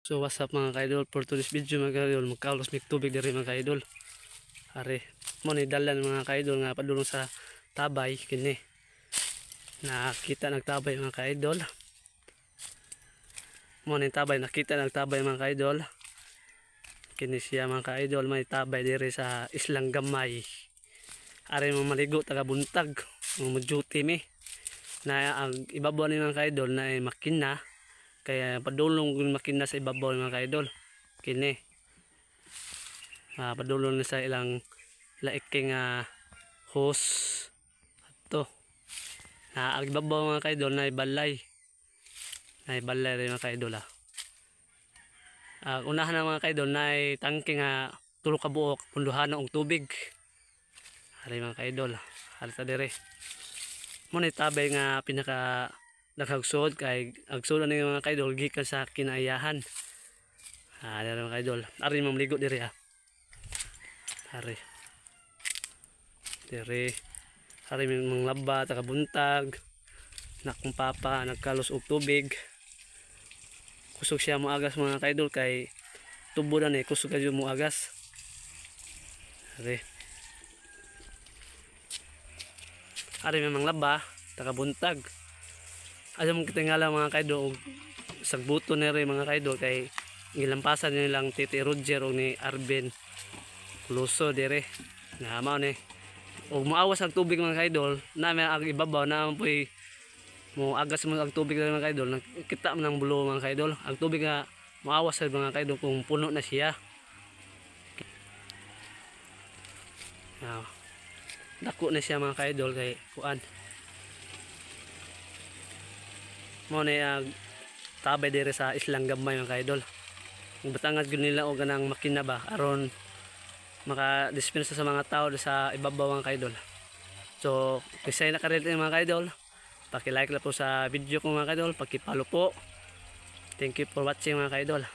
So what's up mga kaidol, for today's video mga kaidol, magkaulos mig tubig diri mga kaidol. Are mo ni dalan mga kaidol nga padulong sa tabay kini. Nakita nagtabay mga kaidol. Mo ni tabay nakita nagtabay mga kaidol. Kini siya mga kaidol, may tabay diri sa Islang Gamay. Are mo maligo taga buntag, mo duty mi. Na ang ibabaw ni mga kaidol na makina. Kaya padulong yung makina sa ibabaw mga kaidol. Kini. Padulong na sa ilang laiking hose. Ito. Ang ibabaw mga kaidol na ibalay. Na ibalay rin mga kaidol unahan na mga kaidol na tangke nga tulo ka buok punduhan og tubig. Hari mga kaidol. Hari sa dire. Mo ni tabay nga pinaka nakagsod kay agsod ni mga kaidol gikan sa kinaayahan. Dere mga kaidol, ari mamligo diri Hari. Diri. Hari mong laba taga buntag. Nakong papa nagkalos og tubig. Kusog siya mo agas mga kaidol kay tubo na ni kusog kayo mo agas. Hari. Hari memang laba taga buntag. Alam mo kita nga lang mga kaidol sagbuto na rin mga kaidol kay gilampasan nilang Titi Roger o ni Arben Luso dire nga mao ni og moawas ang tubig mga kaidol na may ang ibabaw na poy mo agas mo ang tubig mga kaidol nakita man ang bulo mga kaidol ang tubig nga moawas sa mga kaidol kung puno na siya. Dako na siya mga kaidol kay kuan mo na tabay dire sa Islang Gamay mga kaidol. Batangan gyud nila og ganang makina ba aron maka-dispensa sa mga tao sa ibabaw mga kaidol. So, kisay na ka rin mga kaidol. Paki-like lang po sa video ko mga kaidol, paki-follow po. Thank you for watching mga kaidol.